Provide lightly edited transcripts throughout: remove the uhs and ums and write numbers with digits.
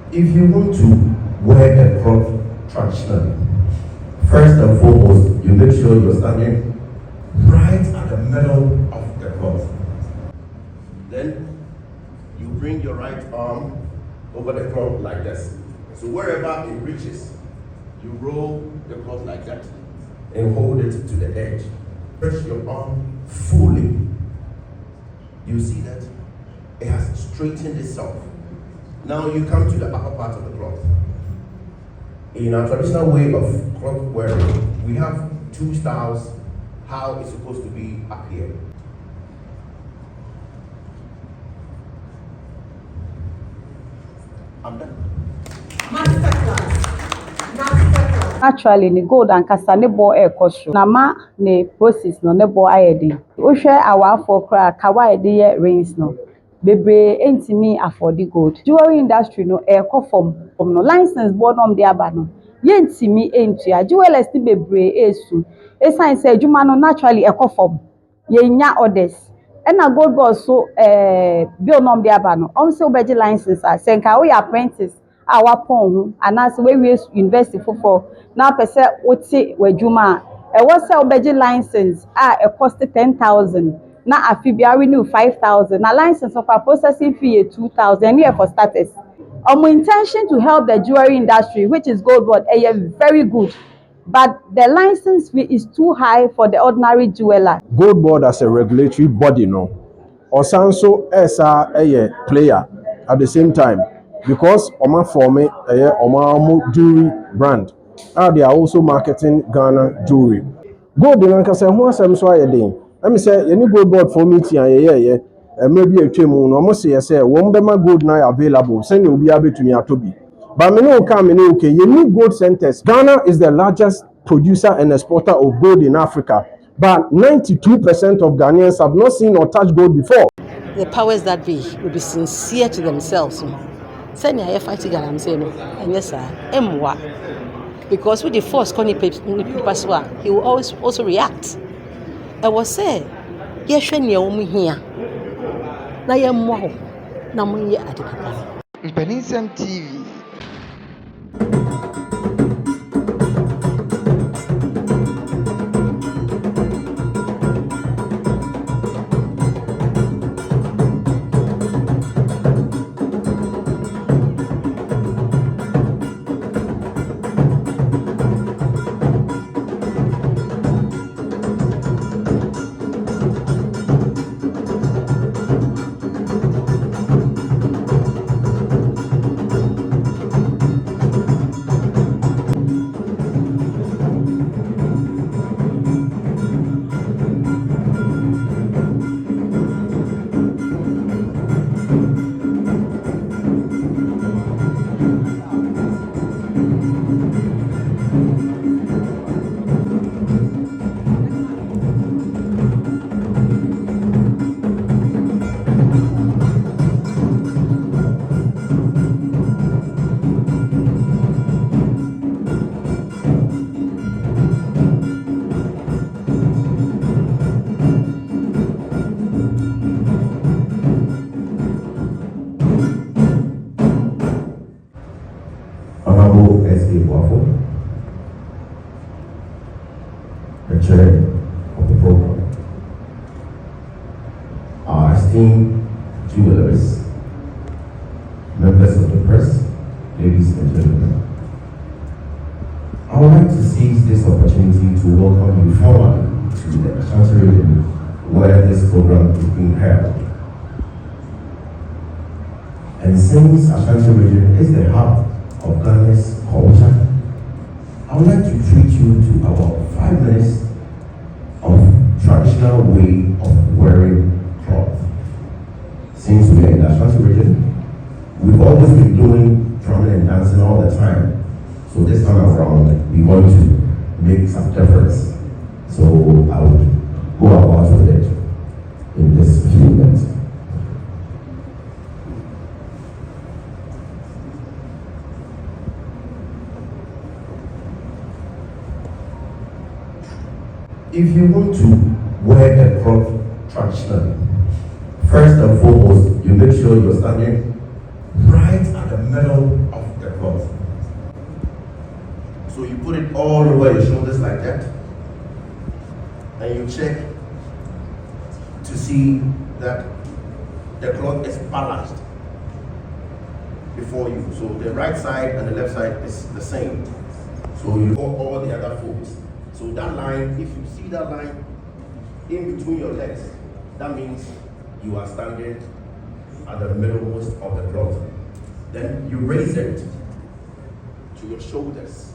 If you want to wear a cloth traditionally, first and foremost, you make sure you're standing right at the middle of the cloth. Then you bring your right arm over the cloth like this. So wherever it reaches, you roll the cloth like that and hold it to the edge. Stretch your arm fully. You see that? It has straightened itself. Now you come to the upper part of the cloth. In our traditional way of cloth wearing, we have two styles how it's supposed to be up here. I'm done. Actually, ni gold and kasa ne bo e koso. Na ma ne process no ne bo ayedi. O hwe awafo kra kawa de ye rings no. Bebre entimi afford gold. Jewelry industry no e kofom no license board no de aba no. Ye entimi entua jewelers ti bebre esu. E sign say adwuma no naturally e kofom. Ye nya orders. Na gold boss so bill no de aba no. On say obeji license a senka we apprentice our pon anase we university for now pese oti wadwuma e was say obeji license e cost 10,000 na afibia renew 5,000 na license of a processing fee 2,000 here for starters. Our intention to help the jewelry industry, which is gold board, very good, but the license fee is too high for the ordinary jeweler. Gold board as a regulatory body no osanso esa player at the same time, because Oma form Oma jewelry brand, they are also marketing Ghana jewelry. Gold in Ankasa who asem so ayedin. Let me say any gold board for meeting maybe a twemu no almost say one bema gold now available send you be able to me atobi. But me no come me okay, you need gold centers. Ghana is the largest producer and exporter of gold in Africa, but 92% of Ghanaians have not seen or touched gold before. The powers that be will be sincere to themselves. Send your fighting I'm saying no, and yes sir, because with the force he will always also react. I was say, yes, when you're here, now you're more, now you're at the MPANINSEM TV. The chair of the program, our esteemed jewelers, members of the press, ladies and gentlemen, I would like to seize this opportunity to welcome you formally to the Ashanti region where this program is being held. And since Ashanti region is the hub of Ghana's culture, I would like to treat you to about 5 minutes of traditional way of wearing cloth. Since we are in the Ashanti region, we've always been doing drumming and dancing all the time. So this time around, we want to make some difference. So I would go about with it in this few minutes. If you want to wear a cloth traditionally, first and foremost, you make sure you're standing right at the middle of over your shoulders like that, and you check to see that the cloth is balanced before you. So the right side and the left side is the same. So you go over the other folds. So that line, if you see that line in between your legs, that means you are standing at the middlemost of the cloth. Then you raise it to your shoulders.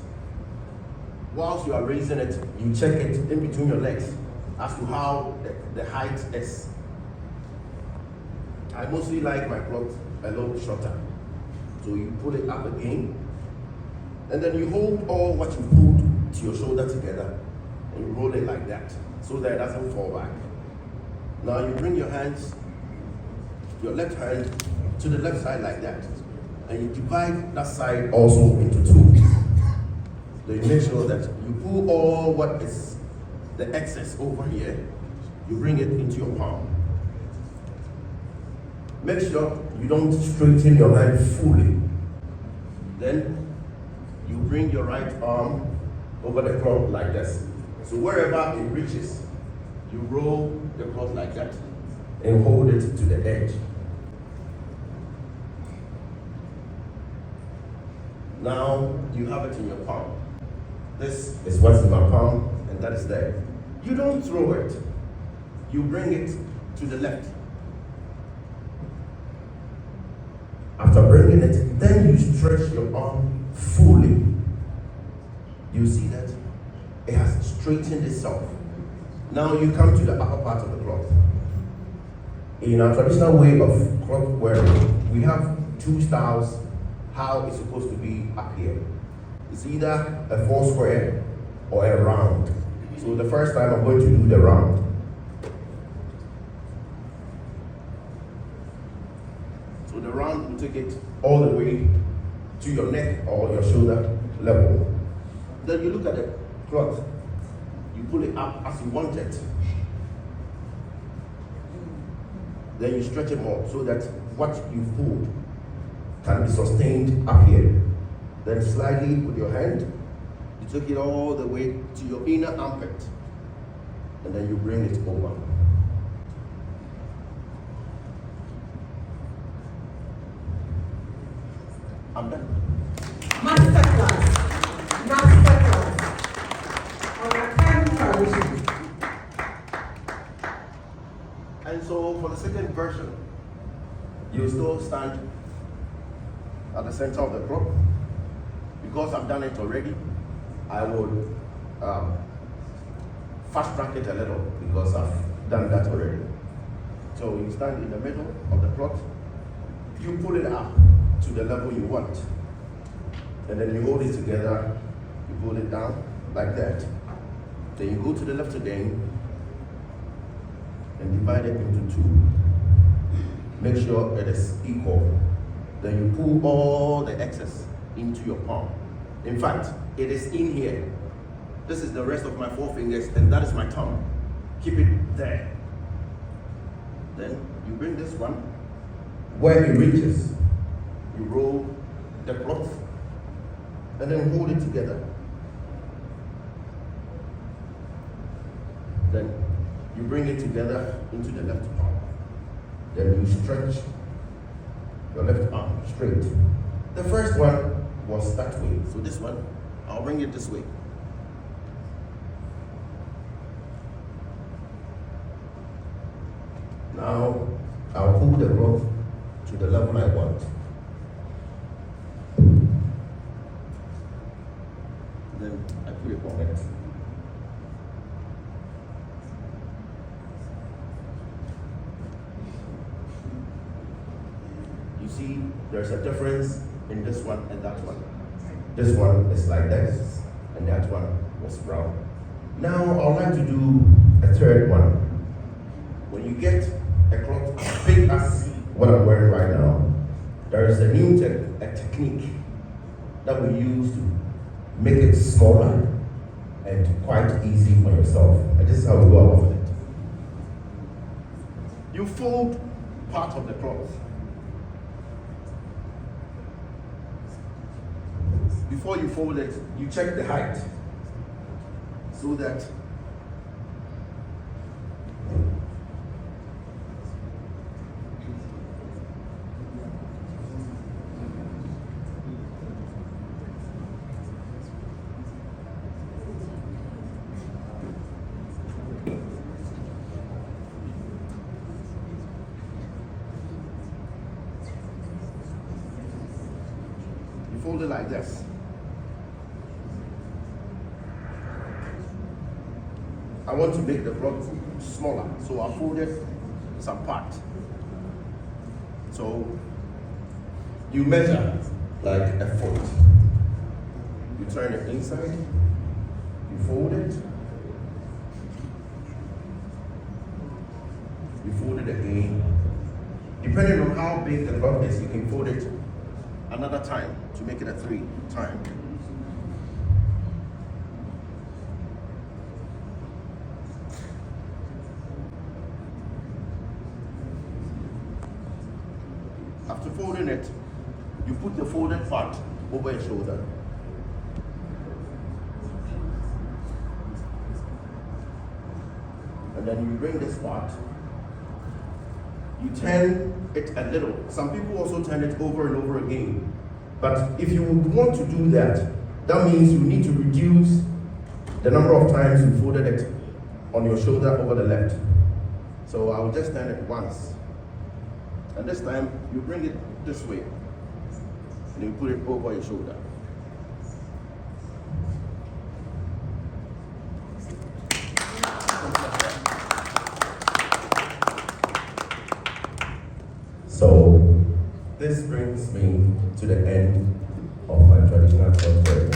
Whilst you are raising it, you check it in between your legs as to how the height is. I mostly like my cloth a little shorter. So you pull it up again, and then you hold all what you pulled to your shoulder together, and you roll it like that, so that it doesn't fall back. Now you bring your hands, your left hand to the left side like that, and you divide that side also into two. So you make sure that you pull all what is the excess over here, you bring it into your palm. Make sure you don't straighten your hand fully. Then you bring your right arm over the cloth like this. So wherever it reaches, you roll the cloth like that and hold it to the edge. Now you have it in your palm. This is what's in my palm, and that is there. You don't throw it. You bring it to the left. After bringing it, then you stretch your arm fully. You see that? It has straightened itself. Now you come to the upper part of the cloth. In our traditional way of cloth wearing, we have two styles how it's supposed to be up here. It's either a 4 square or a round. So the first time I'm going to do the round. So the round will take it all the way to your neck or your shoulder level. Then you look at the cloth, you pull it up as you want it. Then you stretch it more so that what you pulled can be sustained up here. Then slightly with your hand, you take it all the way to your inner armpit, and then you bring it over. I'm done. Masterclass on a time tradition. And so for the second version, you still stand at the center of the cloth. Because I've done it already, I would fast track it a little because I've done that already. So you stand in the middle of the cloth, you pull it up to the level you want, and then you hold it together, you pull it down like that. Then you go to the left again and divide it into two. Make sure it is equal. Then you pull all the excess into your palm. In fact, it is in here. This is the rest of my 4 fingers, and that is my thumb. Keep it there. Then you bring this one where it reaches. You roll the cloth and then hold it together. Then you bring it together into the left palm. Then you stretch your left arm straight. The first one was that way. So this one, I'll bring it this way. Now, I'll pull the cloth to the level I want. Then I put it on it. You see, there's a difference in this one and that one. This one is like this, and that one was brown. Now I'd like to do a third one. When you get a cloth as big as what I'm wearing right now, there is a new technique that we use to make it smaller and quite easy for yourself. And this is how we go about it. You fold part of the cloth. Before you fold it, you check the height. so that you fold it like this. I want to make the block smaller, so I folded some part. So you measure like a foot. You turn it inside, you fold it, you fold it again. Depending on how big the block is, you can fold it another time to make it a 3 time. After folding it, you put the folded part over your shoulder. And then you bring this part, you turn it a little. Some people also turn it over and over again. But if you would want to do that, that means you need to reduce the number of times you folded it on your shoulder over the left. So I will just turn it once. And this time, you bring it this way, and you put it over your shoulder. So, this brings me to the end of my traditional culture.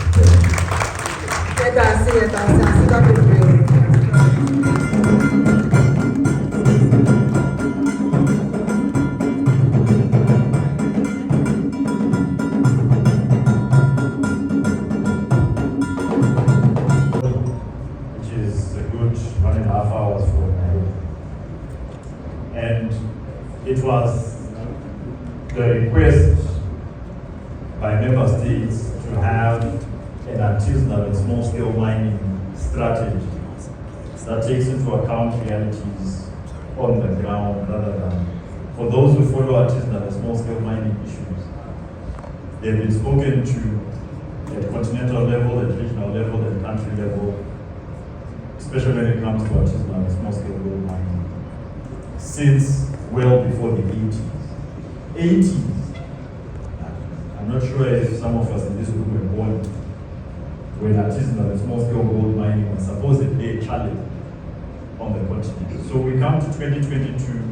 It was the request by member states to have an artisanal and small-scale mining strategy that takes into account realities on the ground rather than for those who follow artisanal and small-scale mining issues. They've been spoken to at continental level, at regional level, at country level, especially when it comes to artisanal and small-scale gold mining, since well before the 80s. I'm not sure if some of us in this room were born when artisanal and small-scale gold mining was supposedly a challenge on the continent. So we come to 2022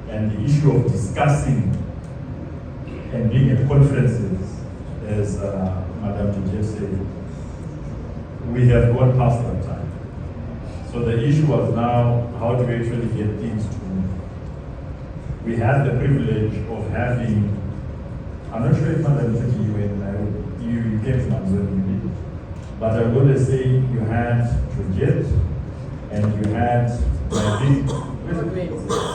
and the issue of discussing and being at conferences, as Madam Tijep said, we have gone past that time. So the issue was now, how do we actually get things to move? We had the privilege of having, I'm not sure if Madam Tijep, you came from Amazon, you did, but I'm going to say you had Georgette, and you had my big,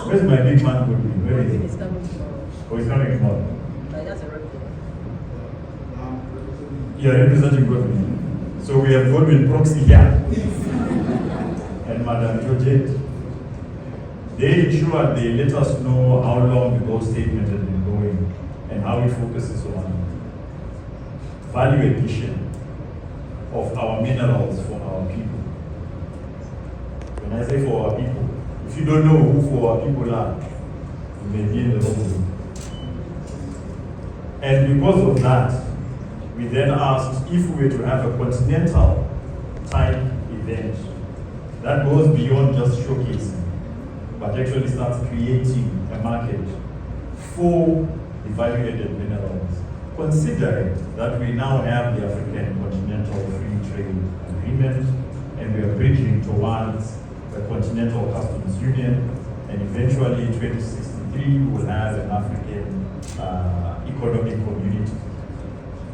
where's my big man Goodwin? Where is he? He's coming tomorrow. Oh, he's coming tomorrow. But that's a record. You're representing Godwin. So we have Godwin proxy here. And Madam Georgette. They ensured they let us know how long the gold statement had been going and how it focuses on value addition of our minerals for our people. When I say for our people, if you don't know who for our people are, you may be in the wrong room. And because of that, we then asked if we were to have a continental type event that goes beyond just showcasing, but actually starts creating a market for the value-added minerals, considering that we now have the African Continental Free Trade Agreement, and we are bridging towards the Continental Customs Union, and eventually in 2063 we will have an African Economic Community.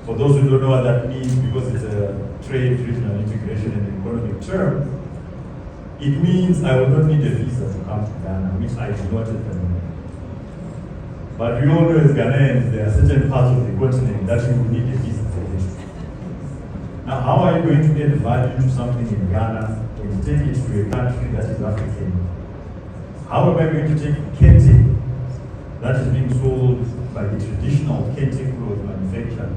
For those who don't know what that means, because it's a trade, regional integration, and economic term, it means I will not need a visa to come to Ghana, which I do not at the moment. But we all know as Ghanaians, there are certain parts of the continent that you will need a visa for it. Now, how are you going to add value to something in Ghana and take it to a country that is African? How am I going to take kente that is being sold by the traditional kente cloth manufacturer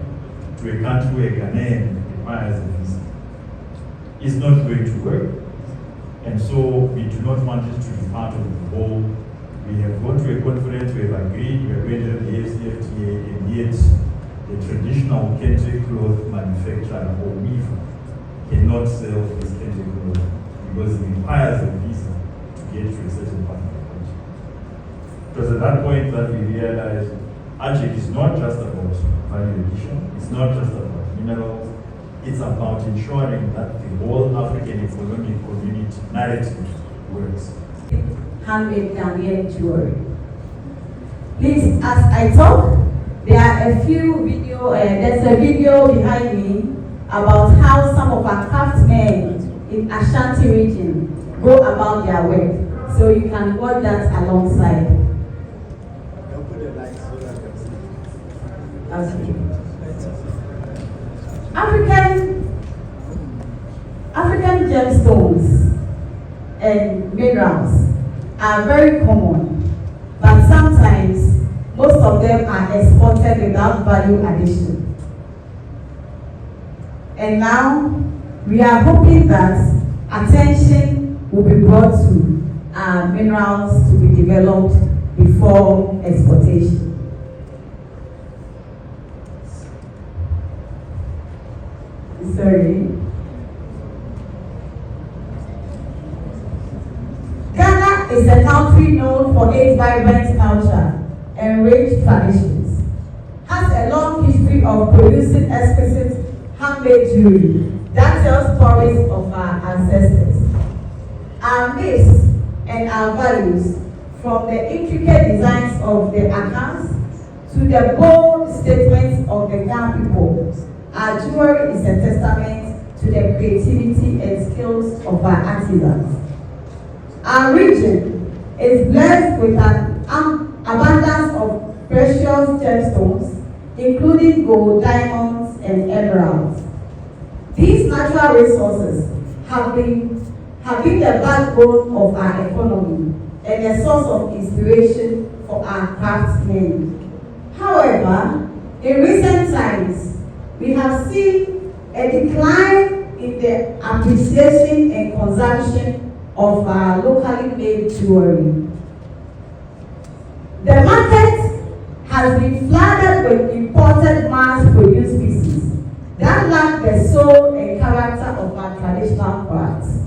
to a country where Ghanaian requires a visa? It's not going to work. And so we do not want it to be part of the whole. We have gone to a conference, we have agreed, we are going to have the ACFTA, and yet the traditional kente cloth manufacturer or weaver cannot sell his kente cloth because it requires a visa to get to a certain part of the country. Because at that point that we realized AJEC is not just about value addition, it's not just about minerals, it's about ensuring that the whole African economic community narrative works. Handmade Ghanaian jewelry. Please, as I talk, there are a few video, there's a video behind me about how some of our craftsmen in Ashanti region go about their work. So you can watch that alongside. Okay. African gemstones and minerals are very common, but sometimes most of them are exported without value addition. And now we are hoping that attention will be brought to minerals to be developed before exportation. Sorry. Ghana is a country known for its vibrant culture and rich traditions, has a long history of producing exquisite handmade jewelry that tells stories of our ancestors. Our myths and our values, from the intricate designs of the accounts to the bold statements of the Ghana people, our jewelry is a testament to the creativity and skills of our artisans. Our region is blessed with an abundance of precious gemstones, including gold, diamonds, and emeralds. These natural resources have been the backbone of our economy and a source of inspiration for our craftsmen. However, in recent times, we have seen a decline in the appreciation and consumption of our locally made jewelry. The market has been flooded with imported mass-produced pieces that lack the soul and character of our traditional crafts.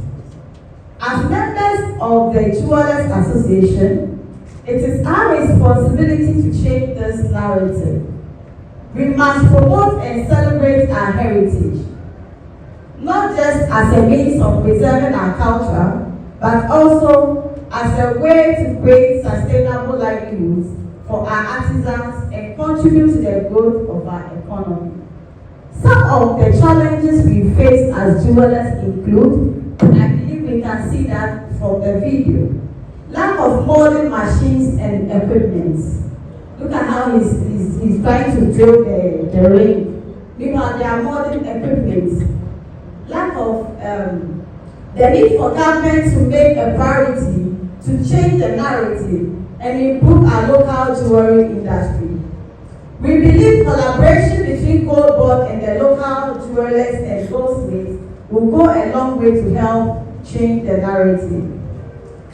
As members of the Jewelers Association, it is our responsibility to change this narrative. We must promote and celebrate our heritage, not just as a means of preserving our culture, but also as a way to create sustainable livelihoods for our artisans and contribute to the growth of our economy. Some of the challenges we face as jewelers include, I believe we can see that from the video, lack of molding machines and equipment. Look at how he's trying to drill the ring. Meanwhile, there are modern equipment. Lack of the need for government to make a priority to change the narrative and improve our local jewelry industry. We believe collaboration between Goldboard and the local jewelers and goldsmiths will go a long way to help change the narrative.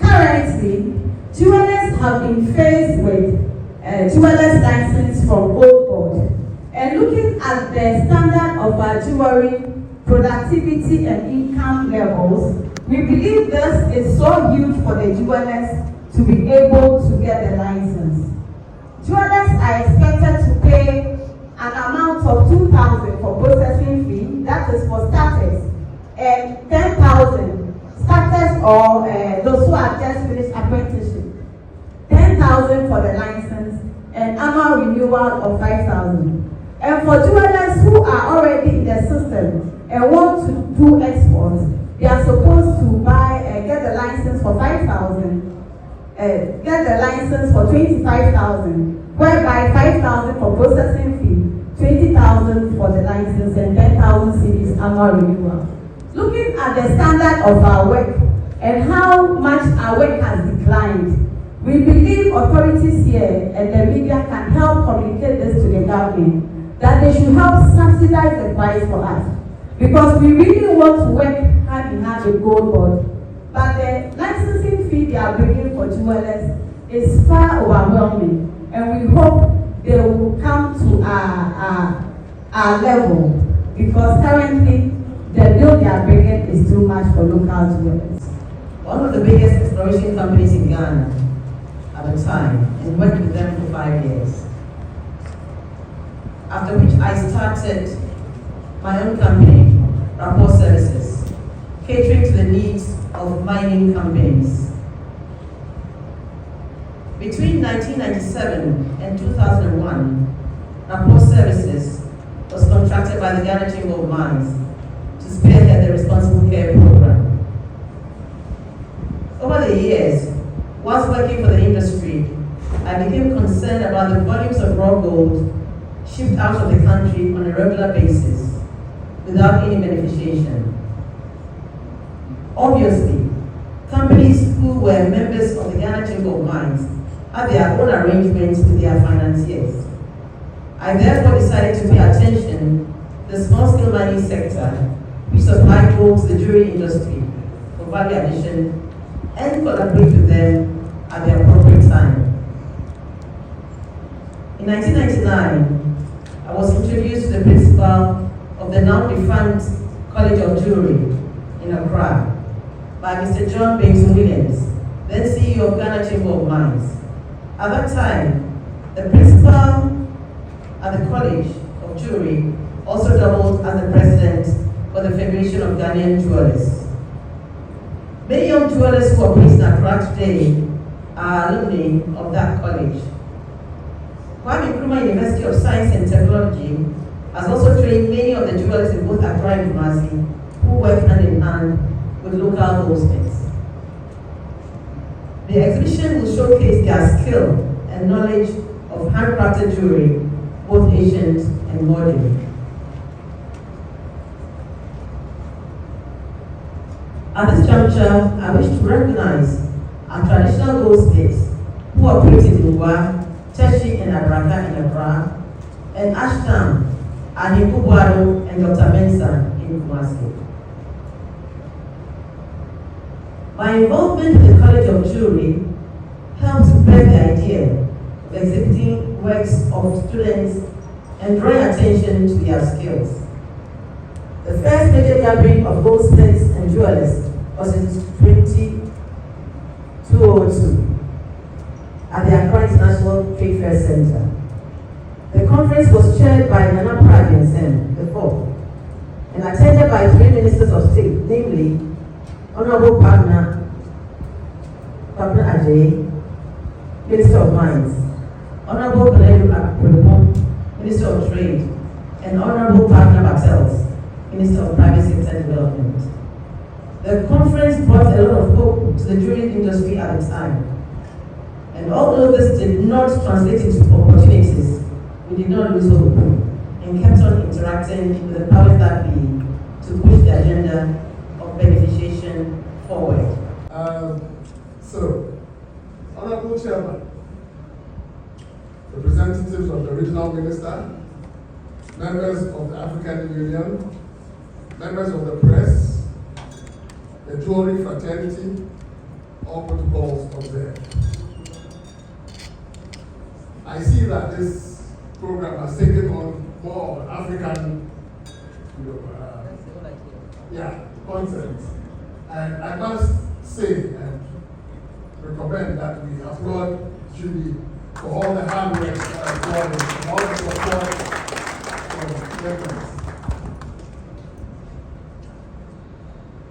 Currently, jewelers have been faced with jewelers license from Goldboard, and looking at the standard of our jewelry productivity and income levels, we believe this is so huge for the jewelers to be able to get the license. Jewelers are expected to pay an amount of $2,000 for processing fee, that is for starters, and $10,000 starters or those who have just finished apprenticeship. $10,000 for the license and annual renewal of $5,000. And for jewelers who are already in the system and want to do exports, they are supposed to buy and get the license for $5,000, get the license for $25,000, whereby $5,000 for processing fee, $20,000 for the license, and 10,000 cedis annual annual renewal. Looking at the standard of our work and how much our work has declined, we believe authorities here and the media can help communicate this to the government, that they should help subsidize the price for us. Because we really want to work hand in hand with Gold Board, but the licensing fee they are bringing for jewelers is far overwhelming, and we hope they will come to our level, because currently the bill they are bringing is too much for local jewelers. One of the biggest exploration companies in Ghana at the time, and worked with them for 5 years. After which I started my own company, Rapport Services, catering to the needs of mining companies. Between 1997 and 2001, Rapport Services was contracted by the Ghana Chamber of Mines to spearhead the Responsible Care Program. Over the years, whilst working for the industry, I became concerned about the volumes of raw gold shipped out of the country on a regular basis without any beneficiation. Obviously, companies who were members of the Ghana Chamber of Mines had their own arrangements with their financiers. I therefore decided to pay attention to the small-scale mining sector, which supplied gold to the jewelry industry for value addition, and collaborate with them at the appropriate time. In 1999, I was introduced to the principal of the now defunct College of Jewelry in Accra by Mr. John Bateson Williams, then CEO of Ghana Chamber of Mines. At that time, the principal at the College of Jewelry also doubled as the president for the Federation of Ghanaian Jewelers. Many young jewelers who operate in Accra today are alumni of that college. Kwame Nkrumah University of Science and Technology has also trained many of the jewelers in both Accra and Kumasi who work hand in hand with local goldsmiths. The exhibition will showcase their skill and knowledge of handcrafted jewelry, both ancient and modern. At this juncture, I wish to recognize our traditional goldsmiths who operate in Lugwa, Teshi and Abraka in Accra, and Ashton, Anibubuado and Dr. Mensah in Kumasi. My involvement with the College of Jewelry helped spread the idea of exhibiting works of students and drawing attention to their skills. The first major gathering of goldsmiths and jewelers was in 2002 at the Accra International Trade Fair Center. The conference was chaired by MPANINSEM, the fourth, and attended by 3 ministers of state, namely Honorable Partner Ajay, Minister of Mines, Honorable Minister of Trade, and Honorable Partner Bartels, Minister of Private Sector Development. The conference brought a lot of hope to the jewelry industry at the time. And although this did not translate into opportunities, we did not lose hope and kept on interacting with the powers that be to push the agenda of beneficiation forward. Honorable Chairman, representatives of the regional minister, members of the African Union, members of the press, the jewelry fraternity, all protocols observed. I see that this program has taken on more of African content. And I must say and recommend that we applaud Julie for all the hard work that has gone in, and all the support from members.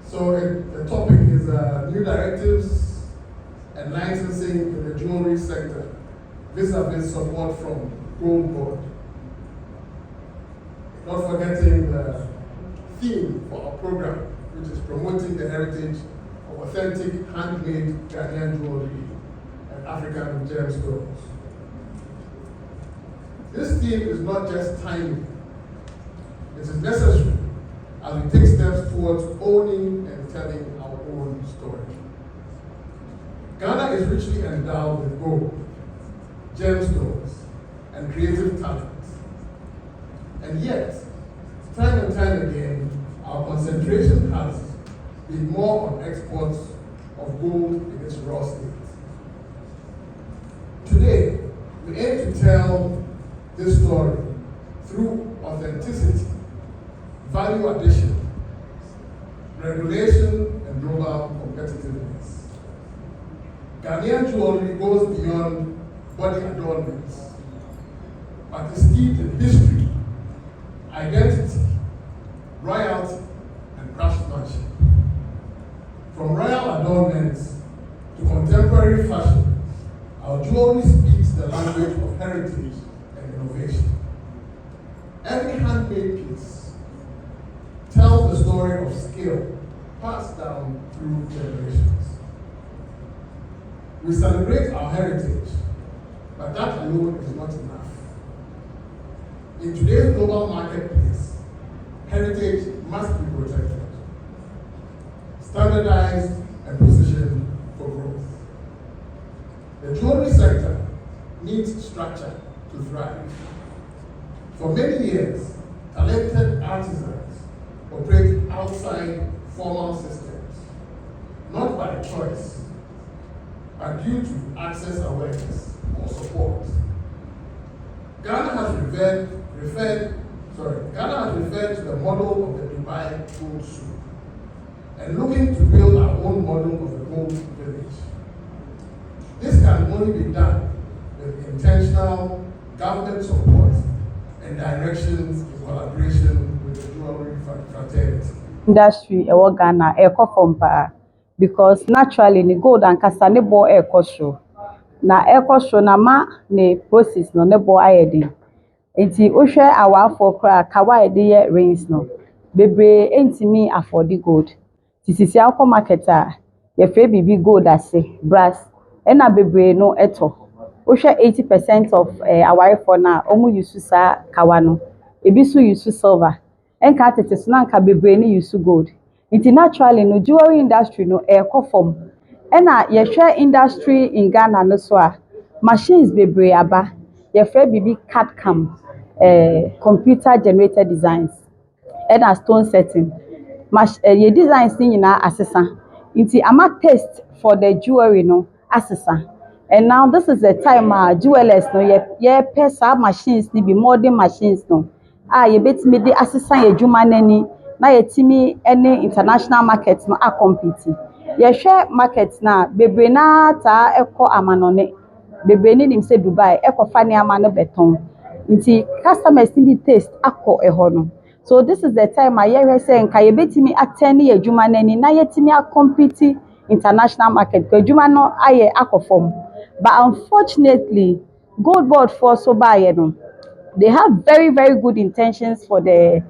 So the topic is new directives and licensing in the jewelry sector, vis-a-vis support from Gold Board. Not forgetting the theme for our program, which is promoting the heritage of authentic handmade Ghanaian jewelry and African gemstones. This theme is not just timely, it is necessary as we take steps towards owning and telling our own story. Ghana is richly endowed with gold, gemstones, and creative talents. And yet, time and time again, our concentration has been more on exports of gold in its raw state. Today, we aim to tell this story through authenticity, value addition, regulation, and global competitiveness. Ghanaian jewelry goes beyond body adornments, but is steeped in history, identity, royalty, and craftsmanship. From royal adornments to contemporary fashion, our jewelry speaks the language of heritage and innovation. Every handmade piece tells the story of skill passed down through generations. We celebrate our heritage, but that alone is not enough. In today's global marketplace, heritage must be protected, standardized, and positioned for growth. The jewelry sector needs structure to thrive. For many years, talented artisans operate outside formal systems, not by choice, but due to access awareness or support. Ghana has referred to the model of the Dubai Gold Soup and looking to build our own model of a gold village. This can only be done with intentional government support and directions in collaboration with the jewelry fraternity. Industry ewo Ghana eko fompa because naturally ni gold and kasa ne bo eko show na ma ne process no ne bo ayedi enti ohwe awafo kra kawa de ye rings no bebre entimi afford gold tisisi akọ market a ye fe bibi gold ase brass ena bebre no eto ohwe 80% of awafo na omu use sa kawa no ebi so use silver enka tete so na nka bebre ni use gold enti naturally no jewelry industry no ekofom ena ye hwe industry in Ghana no so a machines bebre aba ye fe bibi CAD CAM computer generated designs ena stone setting ye designs ni nyina asesa nti ama test for the jewelry no asesa. And now this is the time jewelers no ye pesa machines ni bi modern machines no ye betimi de asesa ye dwuma nani na ye timi any international market no a compete ye hwe market na bebre na ta eko amanone bebre ni nim se Dubai eko fa ne amano beton nti customers ni taste akọ eho no. So this is the time ye hwe se nka ye betimi attend ye dwuma nani na ye timi a compete international market ko dwuma no aye akofom. But unfortunately, Gold Board for no, they have very, very good intentions for the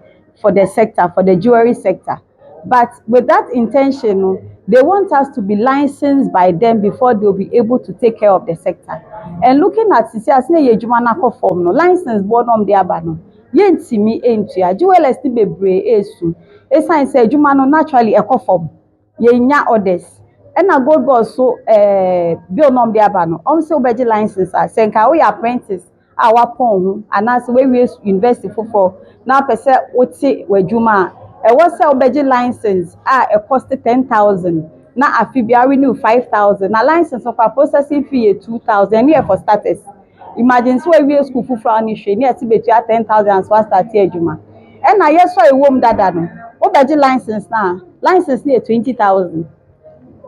sector, for the jewelry sector. But with that intention, they want us to be licensed by them before they'll be able to take care of the sector. And looking at no license board on the abano. Yentimi entia jewelers ti bebre esu. Esan say juma no naturally ekofom. Yenya orders. And a Gold Board so bill nom de abano. Say obeji license senka we apprentice our pon and as we university for now pese oti wejuma e was say obeji license e cost 10,000 na afibia renew 5,000 na license of a processing fee 2,000 here for starters. Imagine so we school for ni hwe ni ati betu 10,000 so start ejuma and na yes so e wom dada no obeji license na license ni 20,000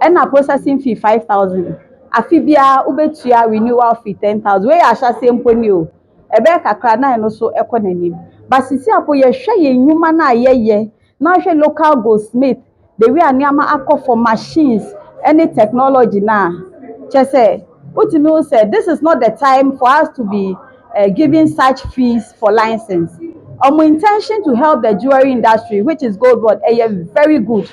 and a processing fee 5,000. Afibia ubetua renewal fee 10,000. We asha same poni o. Ebe kakra na no so ekonanim. But sisi apo ye hwe ye nwuma na ye na hwe local goldsmith the way aniama akọ for machines any technology na chese utimi say this is not the time for us to be giving such fees for license. Our intention to help the jewelry industry, which is Gold Board, very good.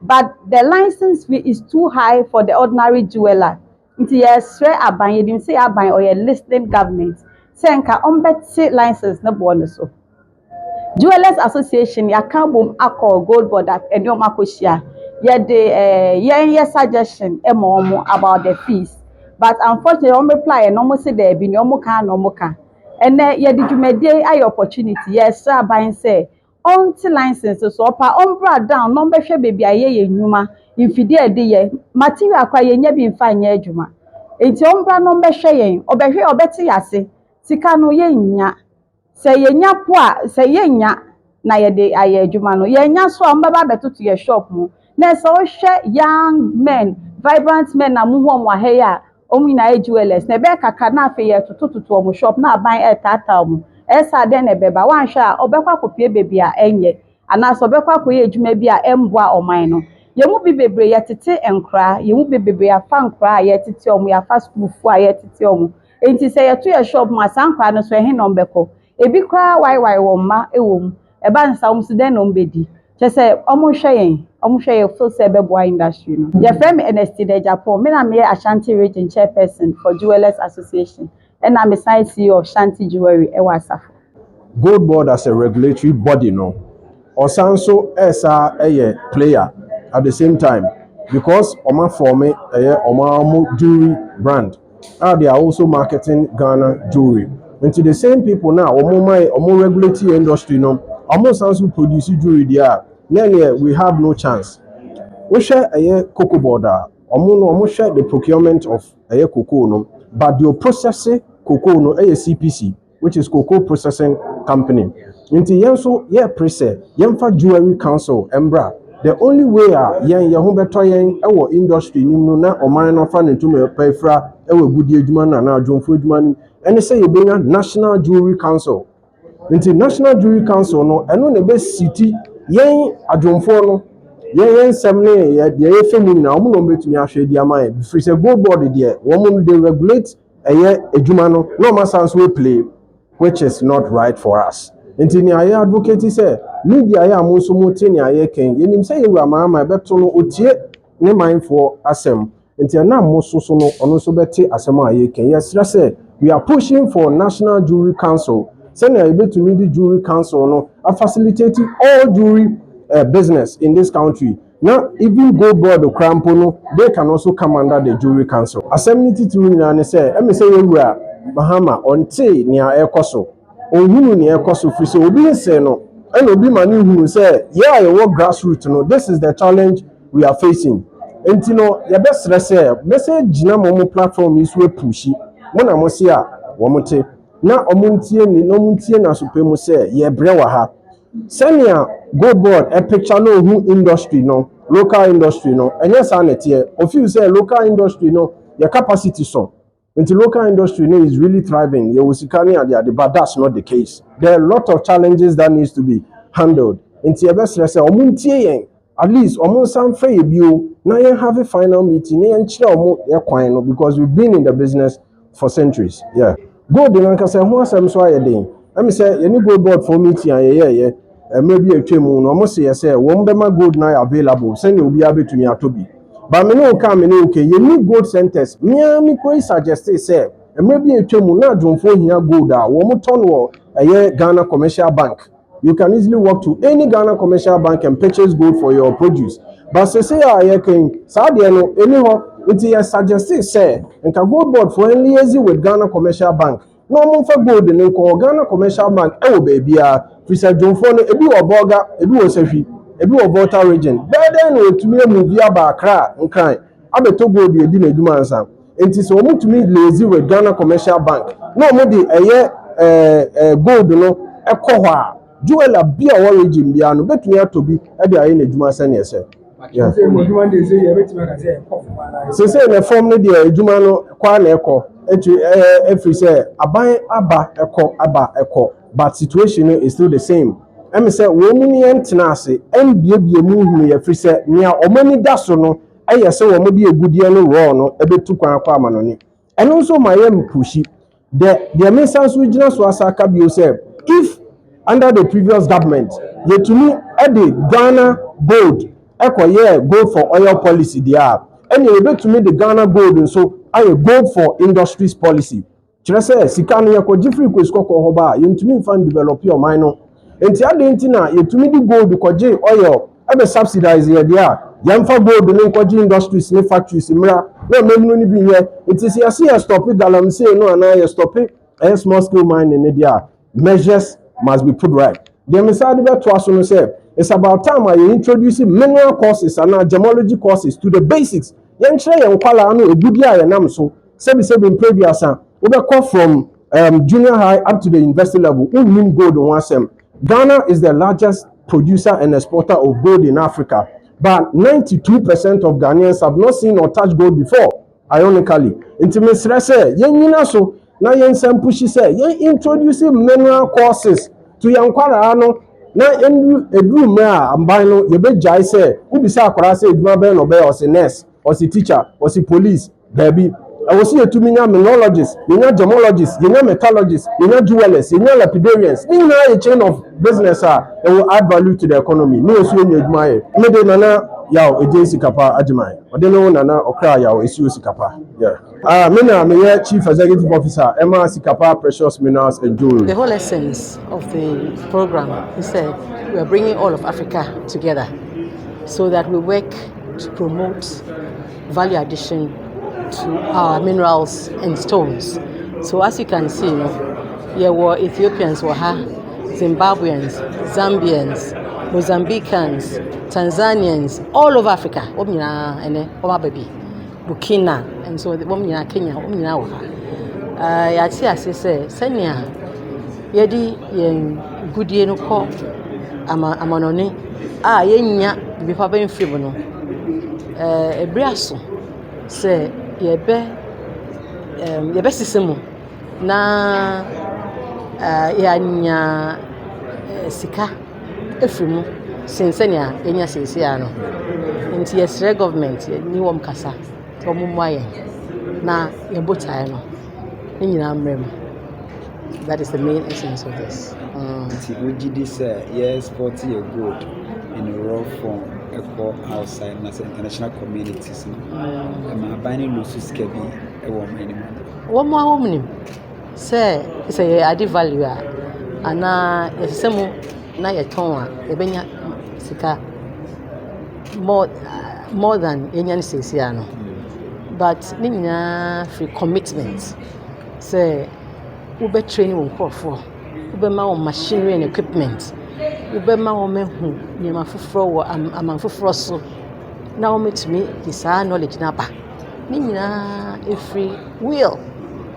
But the license fee is too high for the ordinary jeweler. Nti yes, aban you didn't say aban or a listening government. Say nka ombeti license na bono so. Jewelers Association yakabom akọ gold board eni o makohia ye de ye suggestion e mo about the fees but unfortunately on reply e no mo say there be no mo ka ene ye di dwumade ay opportunity yes sir ban say onti license so opa on bra down no be hwe bebi aye ye nnuma infidi e de ye material kwa ye nya bi mfa nya adwuma enti on bra no be hwe yen obehwe obeti yase sika no ye nya se ye nya po a se ye nya na ye de aye adwuma no ye nya so am baba betoto ye shop mu na se o hwe young men vibrant men na mu ho mo ahe ya omu na jewelers na be kaka na afi ye tototo omu shop na aban tata omu esa de na beba wan hwe a obekwa kopie bebi a enye ana so obekwa koye adwuma bi a emboa oman no ye mu bi bebre ye tete enkra ye mu bi bebre afa nkra ye tete omu ya fa school fu a ye tete omu enti se ye to ye shop ma sankra no so ehe no mbeko ebi kwa wai wo ma ewom eba nsa omu suden no mbedi chese omu hwe ye full sebe boy industry no ye frame NST Japan me na me Ashanti region chairperson for Jewelers Association and I'm a CEO of Shanti Jewelry e Wasafo. Gold board as a regulatory body no osanso esa player at the same time because oma form oma jewelry brand they are also marketing Ghana jewelry into the same people now omo regulatory industry no omo sanso produce jewelry there then we have no chance we share cocoa board omo share the procurement of cocoa no but the processing cocoa no CPC which is cocoa processing company nti yen so prese yen fa jewelry council embra the only way yen ho beto yen ewo industry nim no na oman no fa ntuma pafra ewo gudi adwuma na adwomfo adwuma ni ene say yebenya national jewelry council nti national jewelry council no eno na be city yen adwomfo no yen nsem ne ye femu na omo no betumi ahwe di amaye free say gold board there woman dey regulate adwuma no no masanso we play which is not right for us. Nti ni aye advocate say media aye amonso mote ni aye ken yenim say yewura maama beto no otie ne mindful asem nti na amonso so no ono so bete asem aye ken yesra say we are pushing for national jewelry council say na ebetumi di jewelry council no facilitating all jewelry business in this country. Now even gold board the crampo no they can also come under the jewelry council asem ni titiri na ne say em say yewura Bahama onte ni ekoso ohunu ni ekoso free so obi nse no and obi mani hunu say yeah you work grassroots no this is the challenge we are facing enti no ye be say message na mo platform is we pushi mo na mo se a wo mote na omuntie ni no muntie na supemu say ye bre wa ha senior go board a picture no hu industry no local industry no enye sa na tie o feel say local industry no your capacity so into local industry is really thriving. But that's not the case. There are a lot of challenges that needs to be handled. Into your best at least almost some free you now you have a final meeting because we've been in the business for centuries. Yeah. Go the man say who am so let me say any gold board for meeting maybe a chemo no almost say one bema gold now available send you be able to me atobi. But me no come me okay you need gold centers me pray suggest say maybe a chemu na adwomfo hia gold a wo moton wo Ghana Commercial Bank you can easily walk to any Ghana Commercial Bank and purchase gold for your produce but say you can say no anyhow it suggest say nka gold board for liaison with Ghana Commercial Bank no mo fa gold ni ko Ghana Commercial Bank wo baby a free adwomfo no ebi wo boga ebi wo sahwi ebi wo Volta region beden no etumi movie aba Accra nkran abeto gold e di na adwuma ansa enti so omo tumi lazy with Ghana Commercial Bank no omo di gold no ekọ ho a jeweler bia wo region bia no betumi atobi e di aye na adwuma ansa ne ese yeah say na form no di adwuma no kwa na ekọ every say aban aba ekọ but situation is still the same. I say woman yentena ase embiebie mu hunu ye free say nia omani da so no aye say wo mo de egudie no ro no ebetu kwan akwa amanoni eno so my am pushi the message we gina so asaka bio say if under the previous government yetumi e the Ghana gold ekoye gold for oil policy there and you betumi the Ghana gold so aye gold for industries policy kire say sika no ye ko jifri ko skoko ho ba yentumi fan develop your mind no enti ade nti na yetumi di gold kɔgye oil ebe subsidize ye dia yamfa gold ne nkɔgye industries ne factories mra na memnu ni bi ye it is yes stop galamsey no ana ye stop small scale mining ne dia measures must be put right. The message to us no say it's about time you introduce mineral courses and gemology courses to the basics. Yen share yen kwala no egudi a yenam so sebi previous we be from junior high up to the university level. Unim gold on one. Ghana is the largest producer and exporter of gold in Africa, but 92% of Ghanaians have not seen or touched gold before. Ironically, intimacy say yen nyina so na yen sem push say yen introducing mineral courses to yan kwara no na edru me a amban no ye be jai say ubisa akwara say eduma be no be or say nurse or say teacher or say police baby I was here to minya mineralogists, minya gemologists, minya metallurgists, minya jewelers, minya lapidarians. Ni na a chain of business that will add value to the economy. Ni osu enye eduma ye. Me de nana yaw agency kapa adjumai. Ode no nana okra yaw esu sikapa. Yeah. Me chief executive officer Emma Sikapa Precious Minerals and Jewelry. The whole essence of the program is that we are bringing all of Africa together so that we work to promote value addition to our minerals and stones. So as you can see, there were Ethiopians, Zimbabweans, Zambians, Mozambicans, Tanzanians, all over Africa. Burkina, and so the woman Kenya, Yati as say, Senya, Yedi, good year no call, Amanone, Yenya, the Papa in Fribono, a brasso, say, ye best system na yanya sika efrimu sensenia enya sesia no nti yesre government ni wom kasa to mumwaye na yebotae no nyina mrem. That is the main essence of this. Nti this export your gold in raw form outside international communities. Buying losses can be a woman. One more woman say it's a added value. And now, if some na yetonwa, ebenya sika more than Indian Sesiano. But Nina free commitment. Say, Ube training on call for Ube ma machinery and equipment. Ube ma who Yama Fufro among Fufroso. Now meet me this knowledge napa. Nina a free will,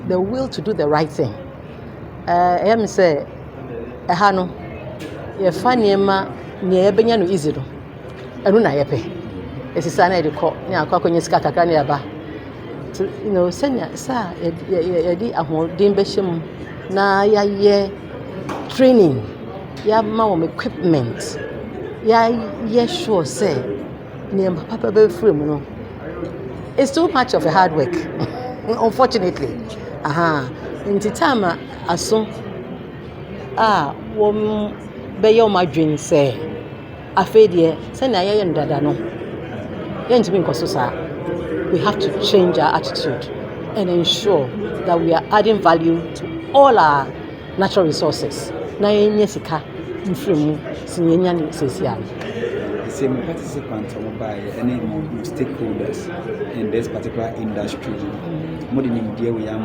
the will to do the right thing. I am say a hano, ye funny ma near Benyano Izido. Aruna yepe. It's a son of the court, near Coconis Catacaniaba. Senya, sir, yadi a more dimbesham na ye training, ya mom equipment, ya sure say, near Papa Belfrim. It's too much of a hard work, unfortunately. In the time, as soon be your my dream say, I fed ye, send I and Dadano. We have to change our attitude and ensure that we are adding value to all our natural resources. Na yenyesika mfrimu sinyenya sesiano. Same participants by any stakeholders in this particular industry. More than India, we are.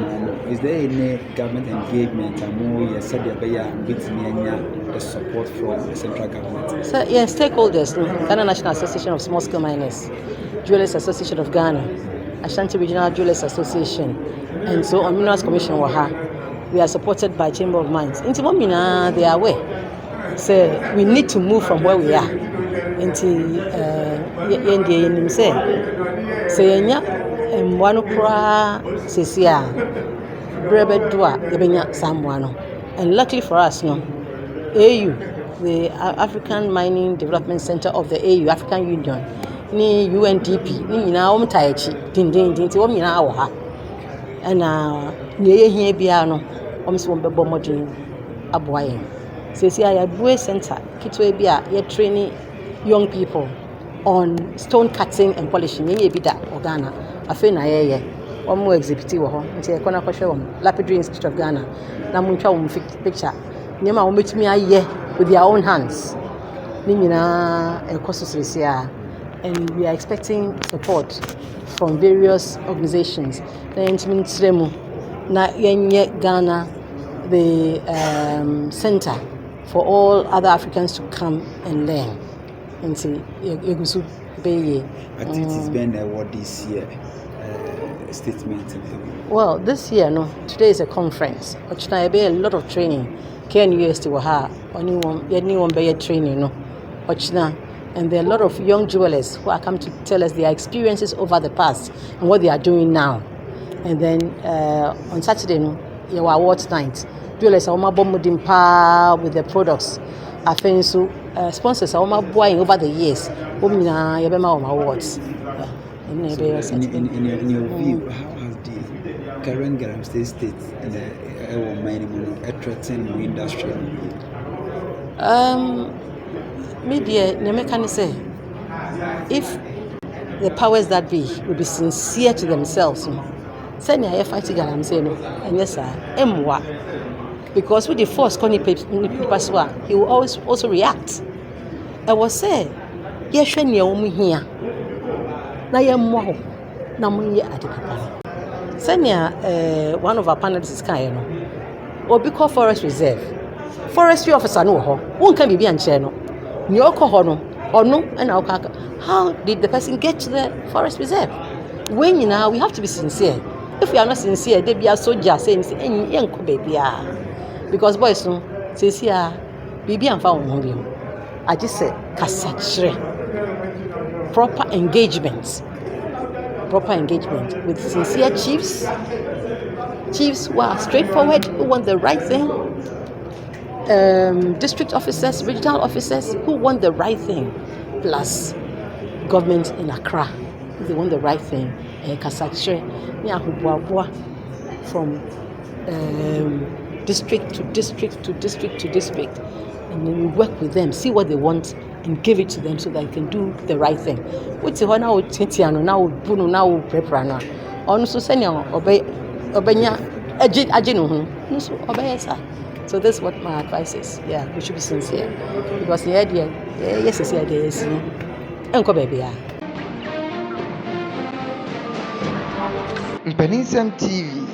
Is there any government engagement and more? Said the support from the central government. So yes, stakeholders, Ghana National Association of Small Scale Miners, Jewelers Association of Ghana, Ashanti Regional Jewelers Association, and so on. Minerals Commission Waha. We are supported by Chamber of Mines. In Timomina, they are aware. So we need to move from where we are. Into say yenya mwano kura sesia brebe dua yebenya samwano. And luckily for us, AU, the African Mining Development Center of the AU, African Union, ni UNDP, ni nyina omtaichi dindin ti wom nyina awo ha. And ni ehia bia no omse wom bebo modin aboaye. Sesia ya Bue Center kitwe bia ye training young people on stone cutting and polishing. Ye bi da Ghana afi na ye one more exhibit wo ho nti e kona kwhwe lapidary Institute of Ghana na muntwa wo picture nyema wo metumi aye with their own hands. And we are expecting support from various organizations. Ghana, the center for all other Africans to come and learn. And see, activities been what this year statement. Well, this year, no. Today is a conference. But there be a lot of training. University will have anyone be training, no. And there are a lot of young jewelers who are coming to tell us their experiences over the past and what they are doing now. And then on Saturday, no, your awards night. Jewelers are with the products. I think so. Sponsors are buying over the years. Awards. In your view, how has the current Galamsey state in the mining threatened the industry? Media, can say, if the powers that be will be sincere to themselves, send your fighting Galamsey, and yes, sir, because with the force, he will always also react. I was say, yes, when you're here. Na ye mo na mo ye ade papa senya one of our panelists is kind no obi call forest reserve forestry officer no ho won kan bibi anche no ni okọ no ono na okaka how did the person get to the forest reserve when you know we have to be sincere. If we are not sincere they be a soldier saying enko bebia because boys no sincere bibi anfa won ho bi I just say kasachre proper engagement with sincere chiefs who are straightforward, who want the right thing, district officers, regional officers who want the right thing, plus government in Accra, they want the right thing. From district to district to district to district, and then we work with them, see what they want, and give it to them so that they can do the right thing. Which is now Titiano, now Bruno, now Preprana. Also, Senior Obenya Ajinu, Obeyesa. So that's what my advice is. Yeah, we should be sincere. Because the idea, yes, the idea is Uncle Baby. MPANINSEM TV.